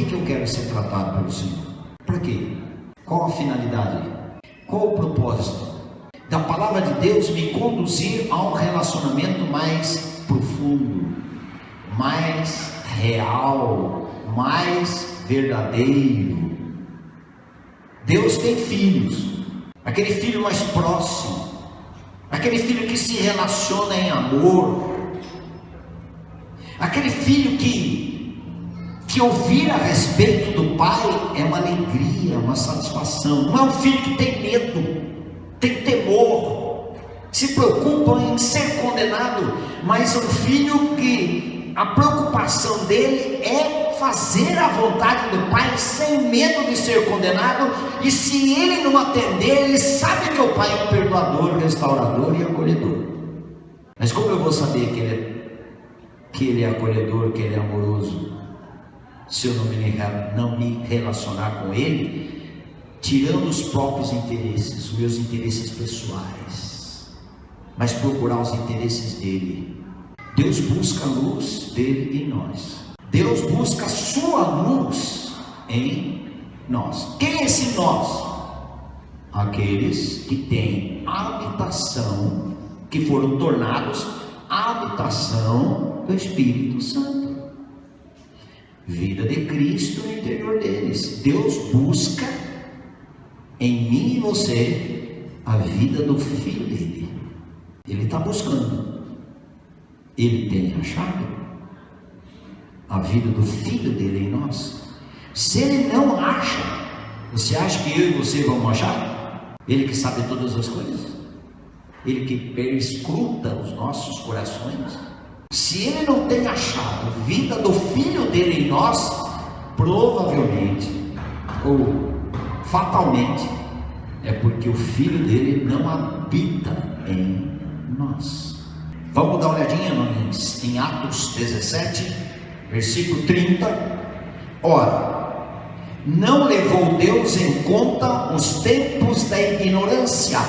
que eu quero ser tratado pelo Senhor? Por quê? Qual a finalidade? Qual o propósito? Da palavra de Deus me conduzir a um relacionamento mais profundo, mais real, mais verdadeiro. Deus tem filhos, aquele filho mais próximo, aquele filho que se relaciona em amor, aquele filho que ouvir a respeito do pai é uma alegria, uma satisfação. Não é um filho que tem medo, tem temor, se preocupa em ser condenado, mas é um filho que a preocupação dele é fazer a vontade do pai sem medo de ser condenado, e se ele não atender, ele sabe que o pai é um perdoador, restaurador e acolhedor. Mas como eu vou saber que ele é acolhedor, que ele é amoroso, se eu não me relacionar com ele, tirando os próprios interesses, os meus interesses pessoais, mas procurar os interesses dele? Deus busca a luz dele em nós. Deus busca a sua luz em nós. Quem é esse nós? Aqueles que têm habitação, que foram tornados habitação do Espírito Santo. Vida de Cristo no interior deles. Deus busca em mim e você a vida do Filho dele. Ele está buscando. Ele tem achado a vida do Filho dele em nós. Se ele não acha, você acha que eu e você vamos achar? Ele que sabe todas as coisas, ele que perscruta os nossos corações. Se ele não tem achado a vida do Filho dele em nós, provavelmente ou fatalmente é porque o Filho dele não habita em nós. Vamos dar uma olhadinha em Atos 17, versículo 30. Ora, não levou Deus em conta os tempos da ignorância.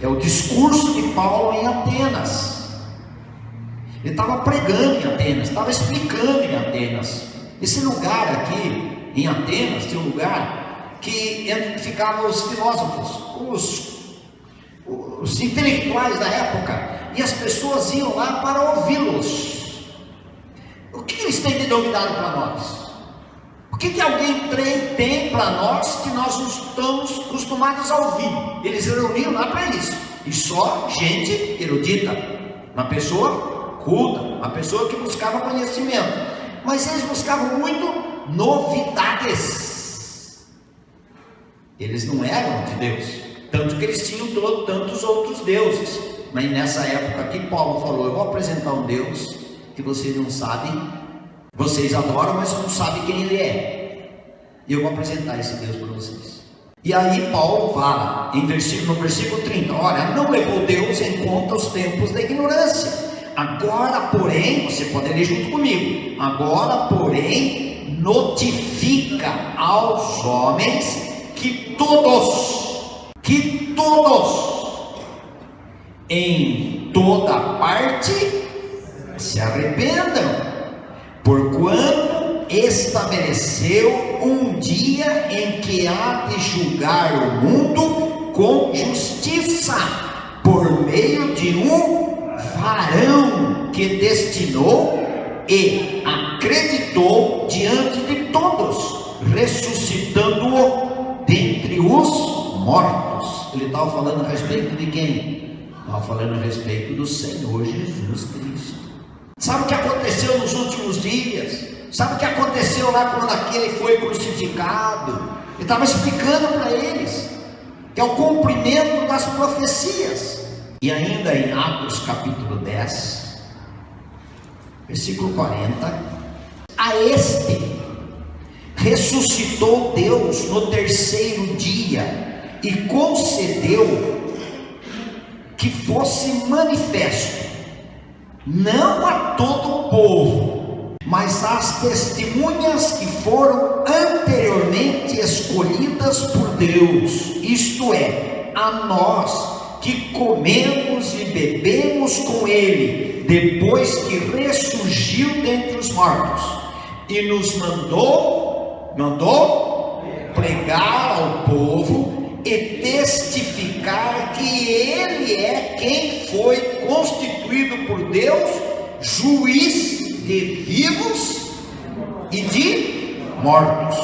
É o discurso de Paulo em Atenas. Ele estava pregando em Atenas, estava explicando em Atenas. Esse lugar aqui em Atenas tem um lugar que ficavam os filósofos, os intelectuais da época, e as pessoas iam lá para ouvi-los. O que eles têm de novidade para nós? O que alguém tem para nós que nós não estamos acostumados a ouvir? Eles reuniam lá para isso, e só gente erudita, uma pessoa culta, uma pessoa que buscava conhecimento, mas eles buscavam muito novidades. Eles não eram de Deus, tanto que eles tinham tantos outros deuses. Mas nessa época aqui Paulo falou: eu vou apresentar um Deus que vocês não sabem, vocês adoram, mas não sabem quem ele é, e eu vou apresentar esse Deus para vocês. E aí Paulo fala no versículo 30, olha, não levou Deus em conta os tempos da ignorância. Agora, porém, você pode ler junto comigo. Agora, porém, notifica aos homens que todos, em toda parte, se arrependam, porquanto estabeleceu um dia em que há de julgar o mundo com justiça, por meio de um varão que destinou e acreditou diante de todos, ressuscitando-o dentre os mortos. Ele estava falando a respeito de quem? Estava falando a respeito do Senhor Jesus Cristo. Sabe o que aconteceu nos últimos dias? Sabe o que aconteceu lá quando aquele foi crucificado? Ele estava explicando para eles que é o cumprimento das profecias. E ainda em Atos capítulo 10, versículo 40, a este ressuscitou Deus no terceiro dia e concedeu que fosse manifesto, não a todo o povo, mas às testemunhas que foram anteriormente escolhidas por Deus, isto é, a nós, que comemos e bebemos com ele, depois que ressurgiu dentre os mortos, e nos mandou Mandou pregar ao povo e testificar que ele é quem foi constituído por Deus juiz de vivos e de mortos.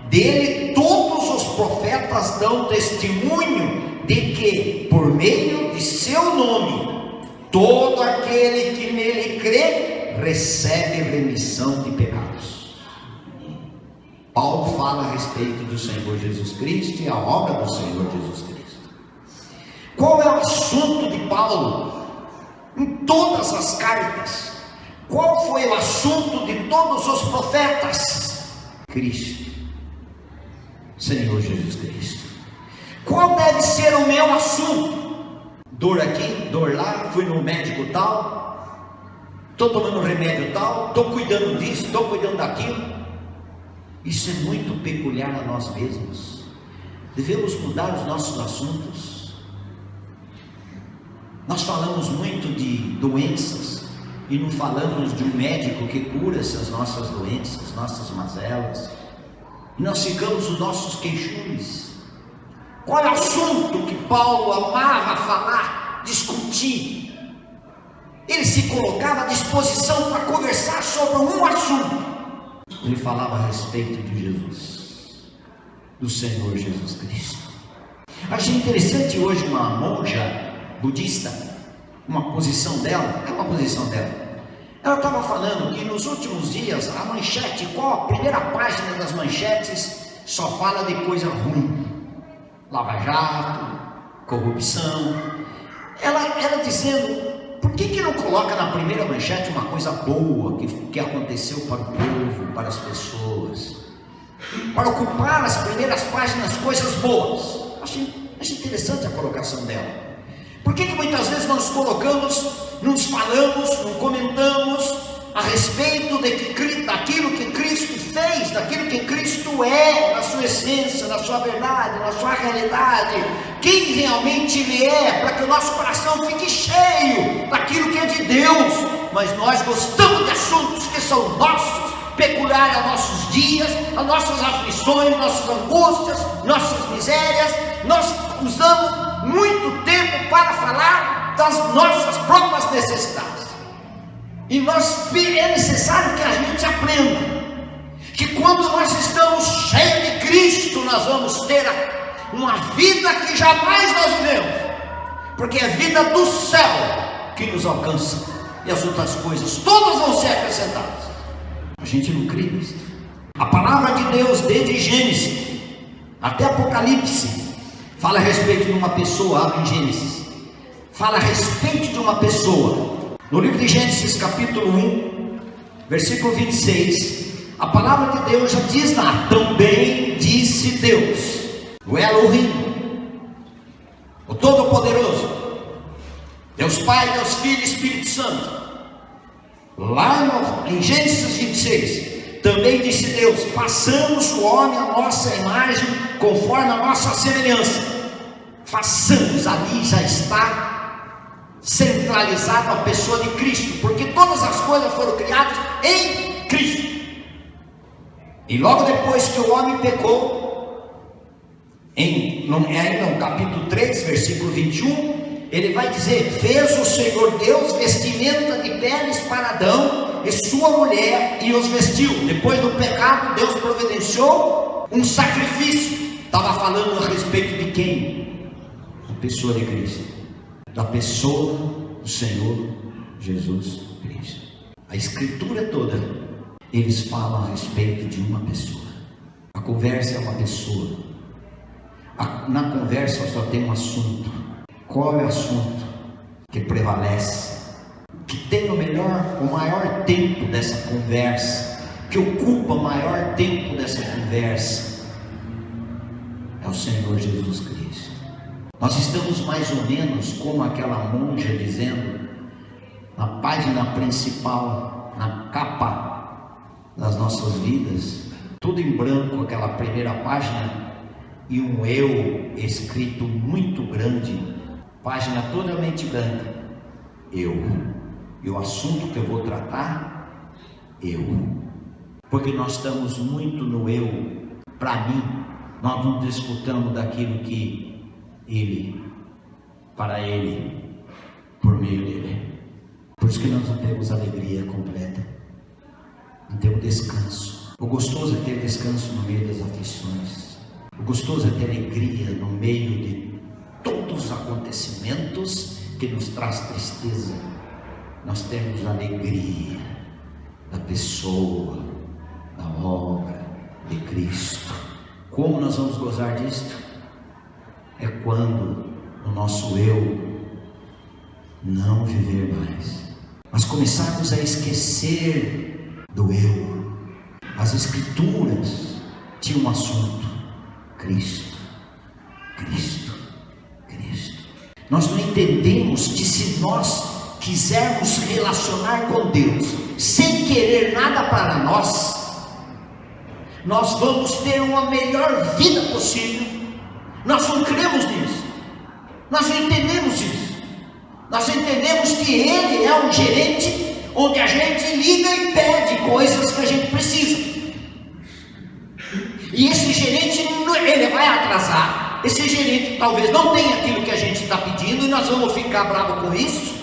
Dele todos os profetas dão testemunho de que, por meio de seu nome, todo aquele que nele crê recebe remissão de pecados. Paulo fala a respeito do Senhor Jesus Cristo e a obra do Senhor Jesus Cristo. Qual é o assunto de Paulo em todas as cartas? Qual foi o assunto de todos os profetas? Cristo, Senhor Jesus Cristo. Qual deve ser o meu assunto? Dor aqui, dor lá, fui no médico tal, estou tomando remédio tal, estou cuidando disso, estou cuidando daquilo. Isso é muito peculiar a nós mesmos. Devemos mudar os nossos assuntos. Nós falamos muito de doenças e não falamos de um médico que cura essas nossas doenças, nossas mazelas. E nós ficamos os nossos queixumes. Qual é o assunto que Paulo amava falar, discutir? Ele se colocava à disposição para conversar sobre um assunto. Ele falava a respeito de Jesus, do Senhor Jesus Cristo. Achei interessante hoje uma monja budista, uma posição dela, ela estava falando que nos últimos dias a manchete, qual a primeira página das manchetes, só fala de coisa ruim, Lava Jato, corrupção. Ela dizendo, por que não coloca na primeira manchete uma coisa boa que aconteceu para o povo, para as pessoas, para ocupar as primeiras páginas coisas boas? Achei interessante a colocação dela. Por que muitas vezes nós colocamos, nos falamos, não comentamos a respeito daquilo que Cristo fez, daquilo que Cristo é, na sua essência, na sua verdade, na sua realidade, quem realmente Ele é, para que o nosso coração fique cheio daquilo que é de Deus? Mas nós gostamos de assuntos que são nossos, peculiares aos nossos dias, às nossas aflições, nossas angústias, nossas misérias. Nós usamos muito tempo para falar das nossas próprias necessidades. E é necessário que a gente aprenda que quando nós estamos cheios de Cristo, nós vamos ter uma vida que jamais nós vivemos, porque é a vida do céu que nos alcança, e as outras coisas todas vão ser acrescentadas. A gente não crê nisso. A palavra de Deus, desde Gênesis até Apocalipse, fala a respeito de uma pessoa. Abre em Gênesis, fala a respeito de uma pessoa. No livro de Gênesis capítulo 1, versículo 26, a palavra de Deus já diz lá: também disse Deus, o Elohim, o Todo-Poderoso, Deus Pai, Deus Filho e Espírito Santo. Lá em Gênesis 26, também disse Deus: façamos o homem à nossa imagem, conforme a nossa semelhança. Façamos, ali já está centralizado a pessoa de Cristo, porque todas as coisas foram criadas em Cristo. E logo depois que o homem pecou, no capítulo 3, versículo 21, ele vai dizer: fez o Senhor Deus vestimenta de peles para Adão e sua mulher, e os vestiu. Depois do pecado, Deus providenciou um sacrifício. Estava falando a respeito de quem? A pessoa de Cristo, da pessoa do Senhor Jesus Cristo. A escritura toda, eles falam a respeito de uma pessoa. A conversa é uma pessoa. Na conversa só tem um assunto. Qual é o assunto que prevalece, que tem o maior tempo dessa conversa, que ocupa o maior tempo dessa conversa? É o Senhor Jesus Cristo. Nós estamos mais ou menos como aquela monja dizendo, na página principal, na capa das nossas vidas, tudo em branco, aquela primeira página, e um eu escrito muito grande, página totalmente branca. Eu. E o assunto que eu vou tratar, eu. porque nós estamos muito no eu, para mim. Nós não desfrutamos daquilo que Ele, para Ele, por meio dele. Por isso que nós não temos alegria completa, não temos descanso. O gostoso é ter descanso no meio das aflições. O gostoso é ter alegria no meio de todos os acontecimentos que nos traz tristeza. Nós temos a alegria da pessoa, da obra de Cristo. Como nós vamos gozar disto? É quando o nosso eu não viver mais, mas começarmos a esquecer do eu. As Escrituras tinham um assunto: Cristo, Cristo, Cristo. Nós não entendemos que se nós quisermos relacionar com Deus sem querer nada para nós, nós vamos ter uma melhor vida possível. Nós não cremos nisso, nós não entendemos isso. Nós entendemos que Ele é um gerente onde a gente liga e pede coisas que a gente precisa, e esse gerente, ele vai atrasar. Esse gerente talvez não tenha aquilo que a gente está pedindo, e nós vamos ficar bravos com isso,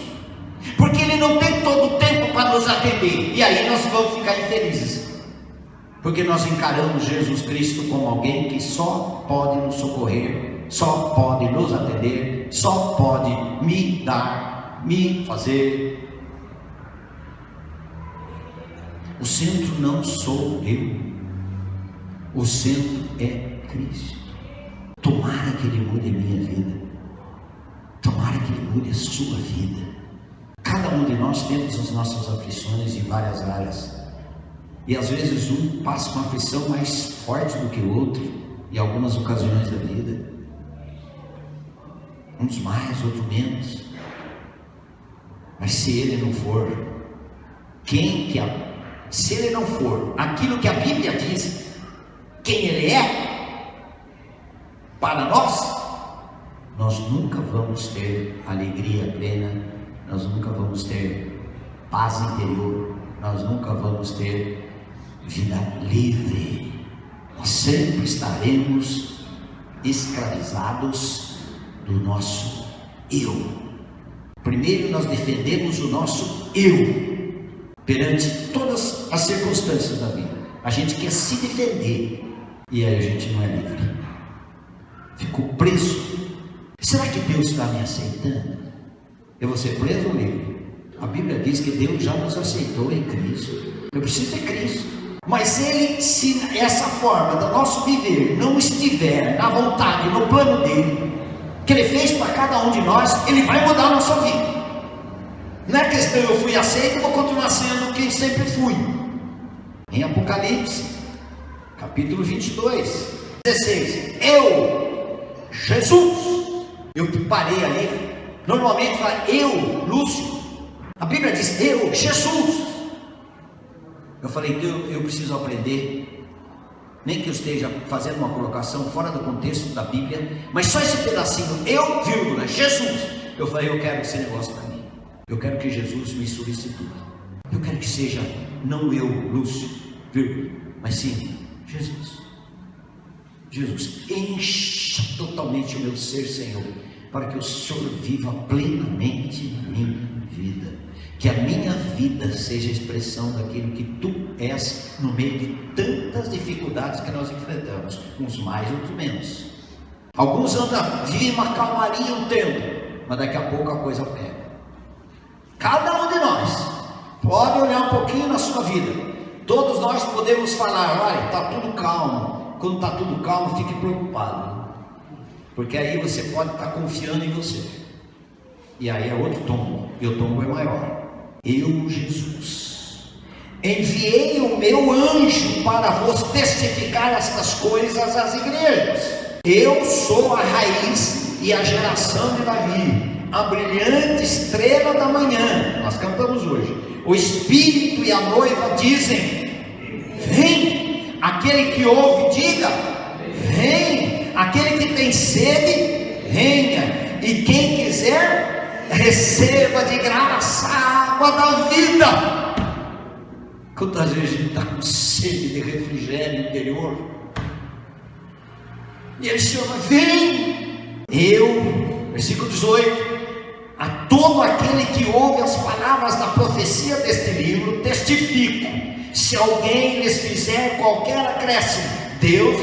porque ele não tem todo o tempo para nos atender, e aí nós vamos ficar infelizes, porque nós encaramos Jesus Cristo como alguém que só pode nos socorrer, só pode nos atender, só pode me dar, me fazer. O centro não sou eu, o centro é Cristo. Tomara que Ele mude a minha vida, tomara que Ele mude a sua vida. Cada um de nós temos as nossas aflições em várias áreas, e às vezes um passa uma aflição mais forte do que o outro, em algumas ocasiões da vida, uns mais, outros menos. Mas se ele não for se ele não for aquilo que a Bíblia diz quem ele é para nós nunca vamos ter alegria plena, nós nunca vamos ter paz interior, nós nunca vamos ter vida livre. Nós sempre estaremos escravizados do nosso eu. Primeiro nós defendemos o nosso eu perante todas as circunstâncias da vida. A gente quer se defender, e aí a gente não é livre, ficou preso. Será que Deus está me aceitando? Eu vou ser preso ou livre? A Bíblia diz que Deus já nos aceitou em Cristo. Eu preciso de Cristo. Mas se essa forma do nosso viver não estiver na vontade, no plano dele, que ele fez para cada um de nós, ele vai mudar a nossa vida. Não é questão eu fui aceito e vou continuar sendo quem sempre fui. Em Apocalipse capítulo 22, 16, eu, Jesus, eu parei ali. Normalmente fala eu, Lúcio. A Bíblia diz eu, Jesus. Eu falei, eu preciso aprender, nem que eu esteja fazendo uma colocação fora do contexto da Bíblia, mas só esse pedacinho, eu, vírgula, Jesus. Eu falei, eu quero esse negócio para mim. Eu quero que Jesus me substitua. Eu quero que seja não eu, Lúcio, vírgula, mas sim Jesus. Jesus, encha totalmente o meu ser, Senhor, para que o Senhor viva plenamente na minha vida. Que a minha vida seja a expressão daquilo que Tu és no meio de tantas dificuldades que nós enfrentamos, uns mais, outros menos. Alguns vivem uma calmaria um tempo, mas daqui a pouco a coisa pega. Cada um de nós pode olhar um pouquinho na sua vida. Todos nós podemos falar, olha, está tudo calmo. Quando está tudo calmo, fique preocupado, porque aí você pode estar confiando em você, e aí é outro tombo, e o tombo é maior. Eu, Jesus, enviei o meu anjo para vos testificar estas coisas às igrejas. Eu sou a raiz e a geração de Davi, a brilhante estrela da manhã. Nós cantamos hoje. O Espírito e a noiva dizem: vem. Aquele que ouve, diga: vem. Aquele que tem sede, venha. E quem quiser, receba de graça a água da vida. Quantas vezes a gente está com sede de refrigério interior? E ele chama: vem. Eu, versículo 18: a todo aquele que ouve as palavras da profecia deste livro, testifico: se alguém lhes fizer qualquer acréscimo, Deus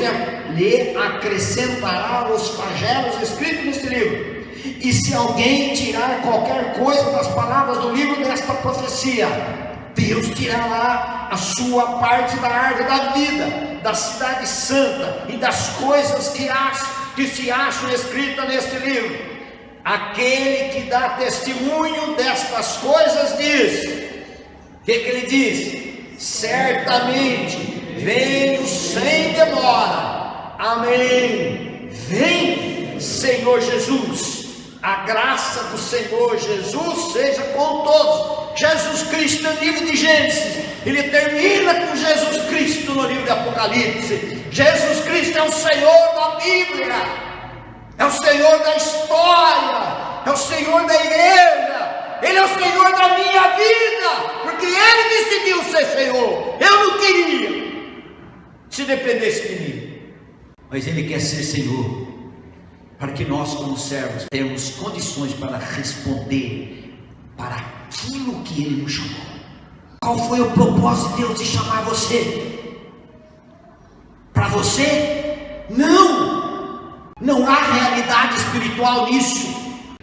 lhe acrescentará os flagelos escritos neste livro. E se alguém tirar qualquer coisa das palavras do livro desta profecia, Deus tirará a sua parte da árvore da vida, da cidade santa e das coisas que se acham escritas neste livro. Aquele que dá testemunho destas coisas diz: o que ele diz? Certamente venho sem demora. Amém. Vem, Senhor Jesus. A graça do Senhor Jesus seja com todos. Jesus Cristo no livro de Gênesis, ele termina com Jesus Cristo no livro de Apocalipse. Jesus Cristo é o Senhor da Bíblia, é o Senhor da história, é o Senhor da igreja, Ele é o Senhor da minha vida, porque Ele decidiu ser Senhor. Eu não queria, se dependesse de mim, mas Ele quer ser Senhor, para que nós, como servos, tenhamos condições para responder para aquilo que Ele nos chamou. Qual foi o propósito de Deus de chamar você? Para você? Não há realidade espiritual nisso.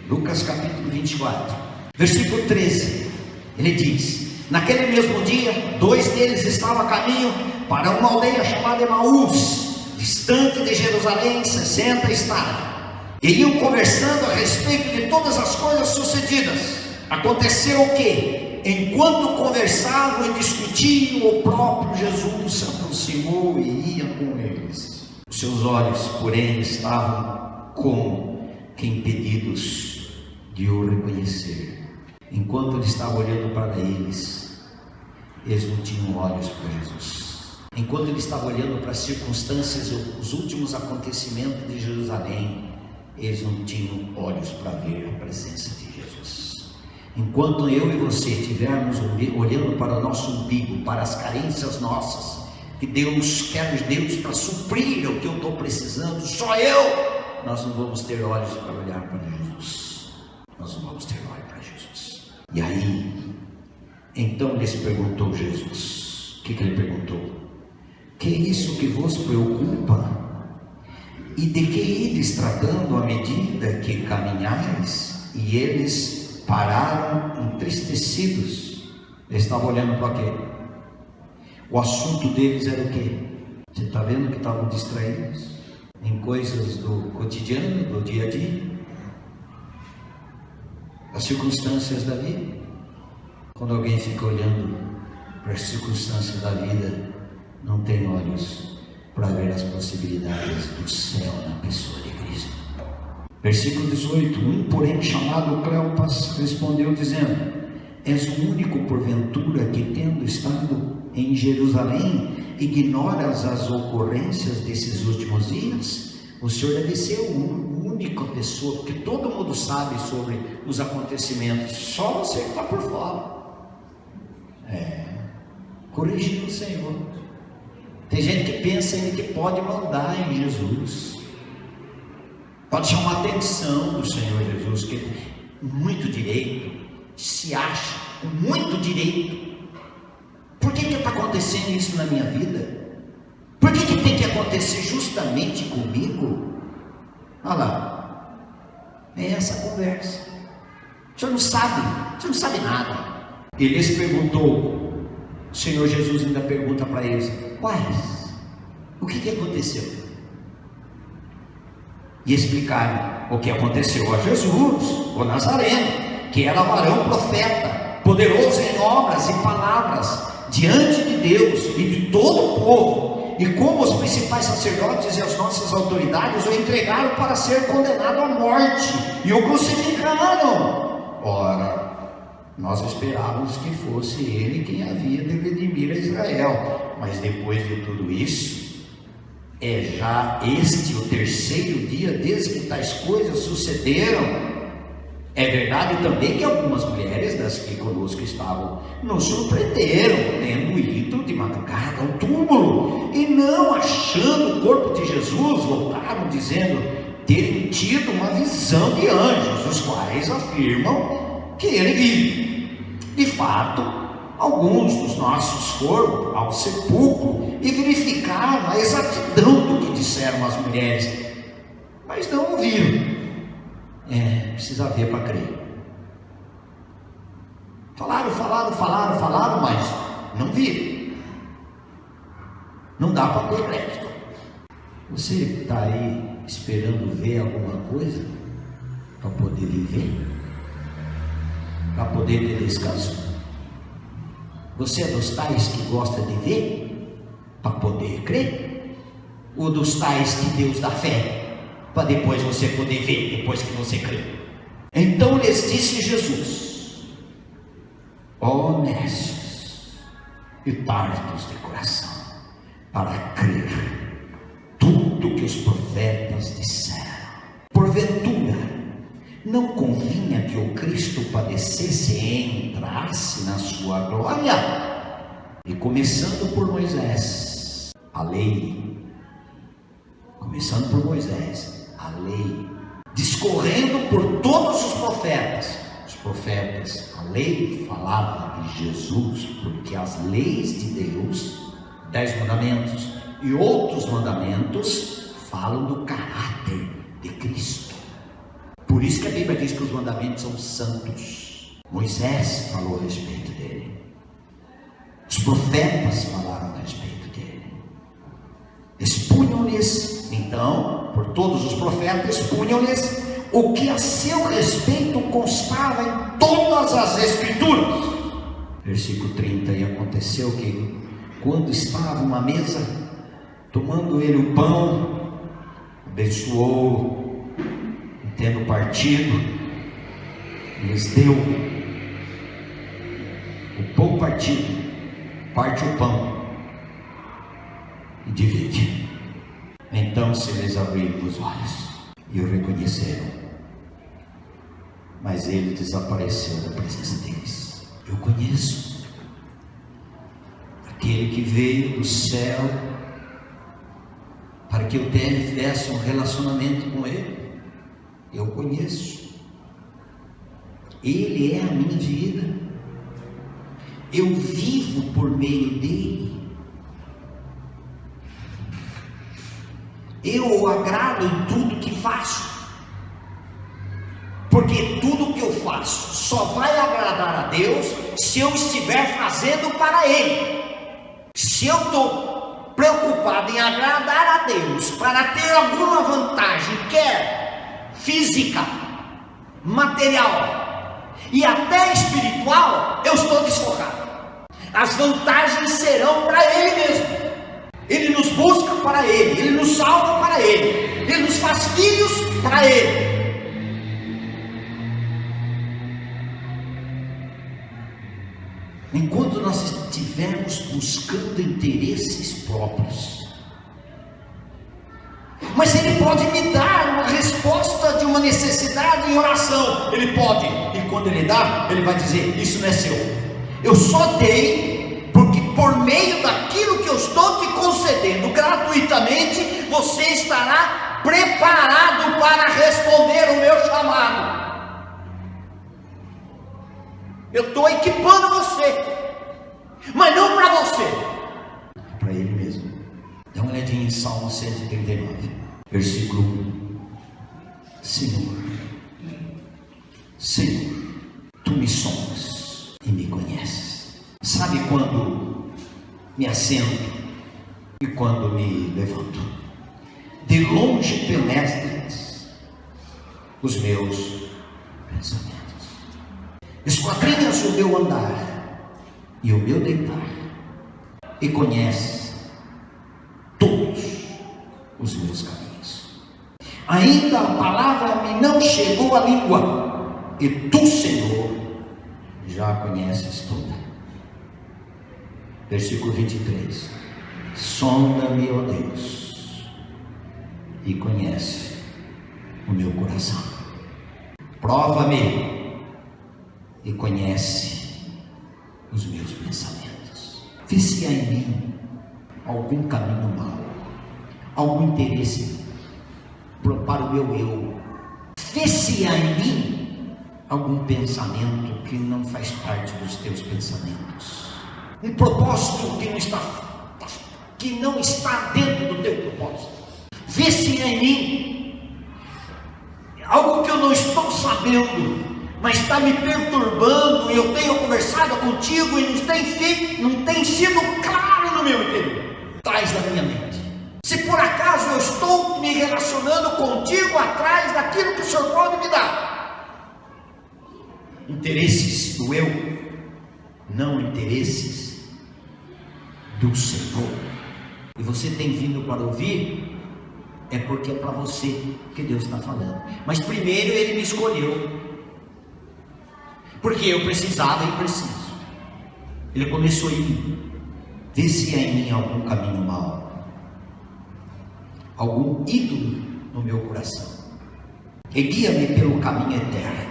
Lucas capítulo 24, versículo 13, ele diz: naquele mesmo dia, 2 deles estavam a caminho para uma aldeia chamada Emaús, distante de Jerusalém 60 estádios. E iam conversando a respeito de todas as coisas sucedidas. Aconteceu o que? Enquanto conversavam e discutiam, o próprio Jesus se aproximou e ia com eles. Os seus olhos, porém, estavam como que impedidos de o reconhecer. Enquanto ele estava olhando para eles, eles não tinham olhos para Jesus. Enquanto ele estava olhando para as circunstâncias, os últimos acontecimentos de Jerusalém, eles não tinham olhos para ver a presença de Jesus. Enquanto eu e você estivermos olhando para o nosso umbigo, para as carências nossas, que Deus quer Deus para suprir o que eu estou precisando, só eu, nós não vamos ter olhos para olhar para Jesus. Nós não vamos ter olhos para Jesus. E aí, então lhes perguntou Jesus. O que ele perguntou? Que é isso que vos preocupa? E de que ides tratando à medida que caminhais? E eles pararam entristecidos. Eles estavam olhando para quê? O assunto deles era o quê? Você está vendo que estavam distraídos em coisas do cotidiano, do dia a dia, as circunstâncias da vida. Quando alguém fica olhando para as circunstâncias da vida, não tem olhos para ver as possibilidades do céu na pessoa de Cristo. Versículo 18: um, porém, chamado Cleopas, respondeu dizendo: és o único porventura que, tendo estado em Jerusalém, ignoras as ocorrências desses últimos dias? O Senhor deve ser a única pessoa, porque todo mundo sabe sobre os acontecimentos, só você que está por fora. Corrigindo o Senhor. Tem gente que pensa ainda que pode mandar em Jesus, pode chamar a atenção do Senhor Jesus, que muito direito, se acha com muito direito. Por que está acontecendo isso na minha vida? Por que tem que acontecer justamente comigo? Olha lá, é essa a conversa. O senhor não sabe nada. Ele lhes perguntou. O Senhor Jesus ainda pergunta para eles: quais? O que aconteceu? E explicaram o que aconteceu a Jesus, o Nazareno, que era varão profeta, poderoso em obras e palavras, diante de Deus e de todo o povo, e como os principais sacerdotes e as nossas autoridades o entregaram para ser condenado à morte, e o crucificaram. Ora, nós esperávamos que fosse ele quem havia de redimir a Israel, mas depois de tudo isso, é já este o terceiro dia desde que tais coisas sucederam. É verdade também que algumas mulheres das que conosco estavam nos surpreenderam, tendo ido de madrugada ao túmulo e não achando o corpo de Jesus, voltaram dizendo terem tido uma visão de anjos, os quais afirmam que ele vive. De fato, alguns dos nossos foram ao sepulcro e verificaram a exatidão do que disseram as mulheres, mas não ouviram. Precisa ver para crer. Falaram, mas não viram. Não dá para ter crédito. Você está aí esperando ver alguma coisa para poder viver? Para poder ter descanso? Você é dos tais que gosta de ver para poder crer? Ou dos tais que Deus dá fé para depois você poder ver, depois que você crê? Então lhes disse Jesus: ó necios e tardos de coração, para crer tudo que os profetas disseram. Porventura não convinha que o Cristo padecesse e entrasse na sua glória? E começando por Moisés, a lei, discorrendo por todos os profetas, a lei falava de Jesus, porque as leis de Deus, 10 mandamentos e outros mandamentos, falam do caráter de Cristo. Por isso que a Bíblia diz que os mandamentos são santos. Moisés falou a respeito dele, os profetas falaram a respeito dele, expunham-lhes, então, por todos os profetas, expunham-lhes o que a seu respeito constava em todas as Escrituras. Versículo 30: e aconteceu que, quando estavam à mesa, tomando ele o pão, abençoou, e tendo partido, lhes deu o pão partido, parte o pão e divide. Então se lhes abriram os olhos e o reconheceram, mas ele desapareceu da presença deles. Eu conheço aquele que veio do céu para que eu tivesse um relacionamento com ele. Eu conheço. Ele é a minha vida. Eu vivo por meio dele. Eu o agrado em tudo que faço, porque tudo que eu faço só vai agradar a Deus se eu estiver fazendo para Ele. Se eu estou preocupado em agradar a Deus para ter alguma vantagem, quer física, material e até espiritual, eu estou desfocado. As vantagens serão para Ele mesmo. Ele nos busca para Ele, Ele nos salva para Ele, Ele nos faz filhos para Ele. Enquanto nós estivermos buscando interesses próprios, mas Ele pode me dar uma resposta de uma necessidade em oração. Ele pode, e quando Ele dá, Ele vai dizer: isso não é seu, eu só dei porque por meio daquilo que eu estou te concedendo gratuitamente, você estará preparado para responder o meu chamado. Eu estou equipando você, mas não para você, é para Ele mesmo. Dá uma olhadinha em Salmo 139, versículo 1. Senhor, Tu me sondas e me conheces. Sabe quando me assento e quando me levanto. De longe penetras os meus pensamentos. Esquadrinhas o meu andar e o meu deitar, e conheces todos os meus caminhos. Ainda a palavra me não chegou à língua, e Tu, Senhor, já a conheces toda. Versículo 23: sonda-me, ó Deus, e conhece o meu coração. Prova-me e conhece os meus pensamentos. Vê se há em mim algum caminho mau, algum interesse para o meu eu. Vê se há em mim algum pensamento que não faz parte dos teus pensamentos, um propósito que não está dentro do teu propósito. Vê se há em mim algo que eu não estou sabendo, mas está me perturbando, e eu tenho conversado contigo e não tem sido claro no meu interior. Traz da minha mente. Se por acaso eu estou me relacionando contigo atrás daquilo que o Senhor pode me dar, interesses do eu, não interesses do Senhor. E você tem vindo para ouvir, é porque é para você que Deus está falando. Mas primeiro Ele me escolheu, porque eu precisava e preciso. Ele começou em mim. Vê se há em mim algum caminho mau, algum ídolo no meu coração, e guia-me pelo caminho eterno.